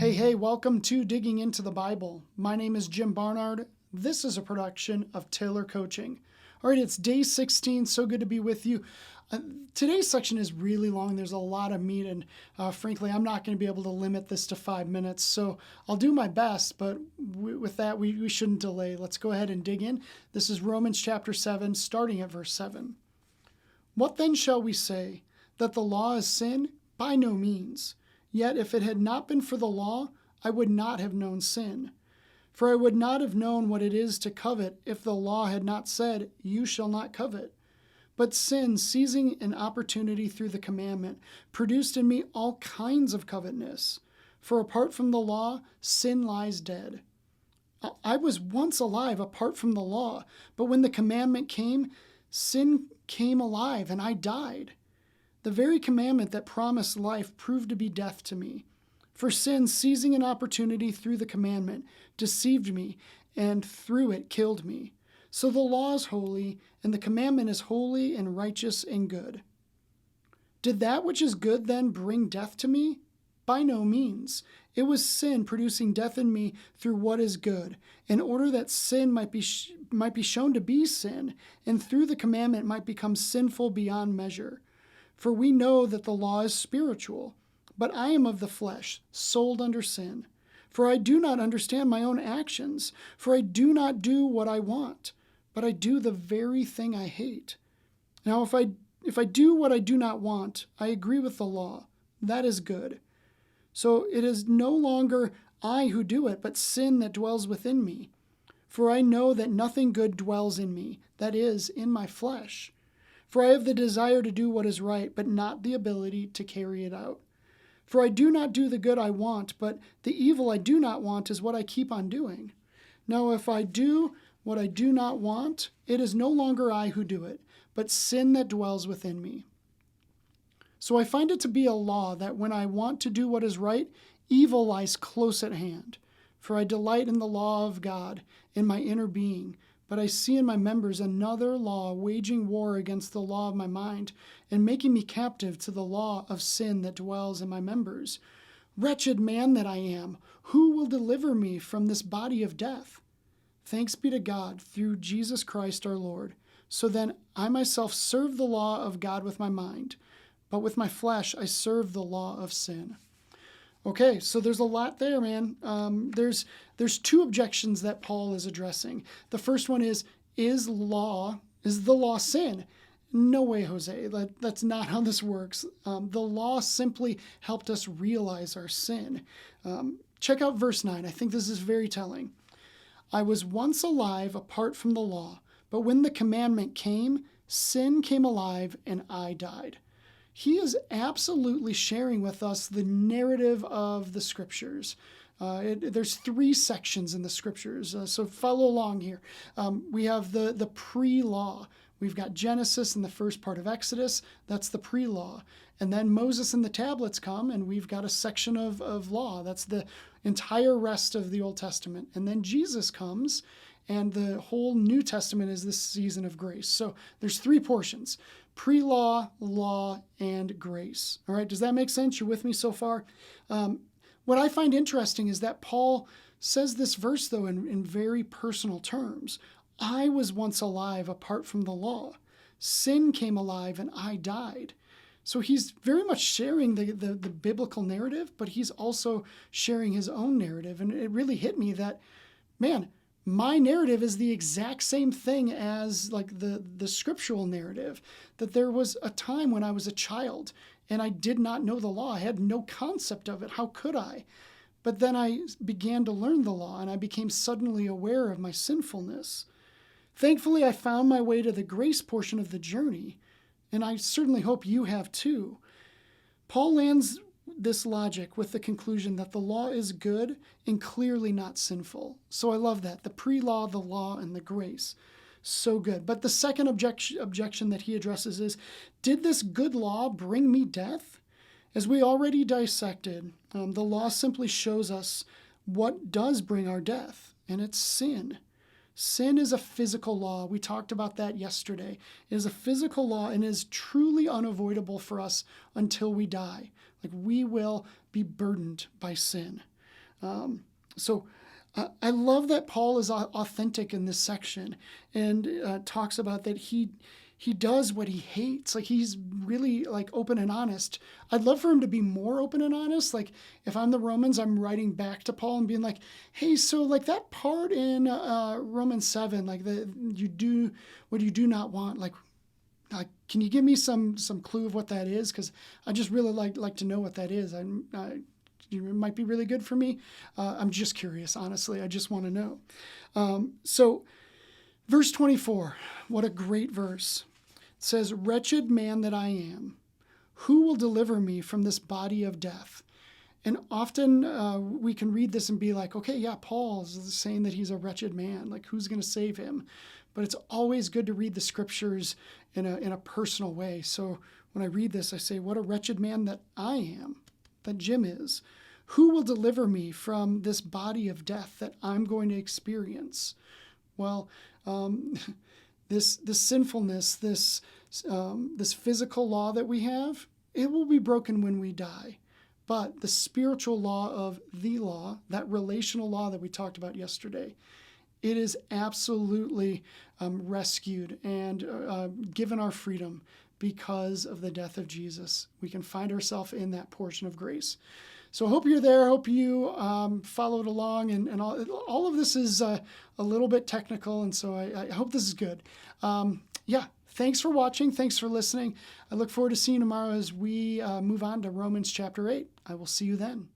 Hey, welcome to Digging into the Bible. My name is Jim Barnard. This is a production of Taylor Coaching. All right, it's day 16. So good to be with you. Today's section is really long. There's a lot of meat, and frankly, I'm not going to be able to limit this to 5 minutes. So I'll do my best, but with that, we shouldn't delay. Let's go ahead and dig in. This is Romans chapter 7, starting at verse 7. What then shall we say? That the law is sin? By no means. Yet if it had not been for the law, I would not have known sin. For I would not have known what it is to covet if the law had not said, you shall not covet. But sin, seizing an opportunity through the commandment, produced in me all kinds of covetousness. For apart from the law, sin lies dead. I was once alive apart from the law, but when the commandment came, sin came alive and I died. The very commandment that promised life proved to be death to me. For sin, seizing an opportunity through the commandment, deceived me, and through it killed me. So the law is holy, and the commandment is holy and righteous and good. Did that which is good then bring death to me? By no means. It was sin producing death in me through what is good, in order that sin might be shown to be sin, and through the commandment might become sinful beyond measure. For we know that the law is spiritual, but I am of the flesh, sold under sin. For I do not understand my own actions, for I do not do what I want, but I do the very thing I hate. Now if I do what I do not want, I agree with the law. That is good. So it is no longer I who do it, but sin that dwells within me. For I know that nothing good dwells in me, that is, in my flesh. For I have the desire to do what is right, but not the ability to carry it out. For I do not do the good I want, but the evil I do not want is what I keep on doing. Now if I do what I do not want, it is no longer I who do it, but sin that dwells within me. So I find it to be a law that when I want to do what is right, evil lies close at hand. For I delight in the law of God in my inner being, but I see in my members another law waging war against the law of my mind and making me captive to the law of sin that dwells in my members. Wretched man that I am, who will deliver me from this body of death? Thanks be to God through Jesus Christ our Lord. So then I myself serve the law of God with my mind, but with my flesh I serve the law of sin. Okay, so there's a lot there, man. There's two objections that Paul is addressing. The first one is the law sin? No way, Jose. That's not how this works. The law simply helped us realize our sin. Check out verse 9. I think this is very telling. I was once alive apart from the law, but when the commandment came, sin came alive and I died. He is absolutely sharing with us the narrative of the scriptures. There's 3 sections in the scriptures, so follow along here. We have the pre-law. We've got Genesis and the first part of Exodus. That's the pre-law. And then Moses and the tablets come, and we've got a section of law. That's the entire rest of the Old Testament. And then Jesus comes, and the whole New Testament is this season of grace. So there's 3 portions: pre-law, law, and grace. All right, does that make sense? You with me so far? What I find interesting is that Paul says this verse, though, in very personal terms. I was once alive apart from the law. Sin came alive and I died. So he's very much sharing the biblical narrative, but he's also sharing his own narrative. And it really hit me that, man, my narrative is the exact same thing as like the scriptural narrative, that there was a time when I was a child and I did not know the law. I had no concept of it. How could I? But then I began to learn the law and I became suddenly aware of my sinfulness. Thankfully, I found my way to the grace portion of the journey, and I certainly hope you have too. Paul lands this logic with the conclusion that the law is good and clearly not sinful. So I love that. The pre-law, the law, and the grace. So good. But the second objection that he addresses is, did this good law bring me death? As we already dissected, the law simply shows us what does bring our death, and it's sin. Sin is a physical law. We talked about that yesterday. It is a physical law and is truly unavoidable for us until we die. Like, we will be burdened by sin. So I love that Paul is authentic in this section and talks about that he does what he hates. Like, he's really like open and honest. I'd love for him to be more open and honest. Like, if I'm the Romans, I'm writing back to Paul and being like, hey, so like that part in Romans 7, like you do what you do not want, like can you give me some clue of what that is? Because I just really like to know what that is. It might be really good for me. I'm just curious, honestly. I just want to know. So verse 24, what a great verse. It says, wretched man that I am, who will deliver me from this body of death? And often we can read this and be like, okay, yeah, Paul is saying that he's a wretched man. Like, who's going to save him? But it's always good to read the scriptures in a personal way. So when I read this, I say, what a wretched man that I am, that Jim is. Who will deliver me from this body of death that I'm going to experience? Well, this sinfulness, this physical law that we have, it will be broken when we die. But the spiritual law of the law, that relational law that we talked about yesterday, it is absolutely rescued and given our freedom because of the death of Jesus. We can find ourselves in that portion of grace. So I hope you're there. I hope you followed along. And all of this is a little bit technical, and so I hope this is good. Thanks for watching. Thanks for listening. I look forward to seeing you tomorrow as we move on to Romans chapter 8. I will see you then.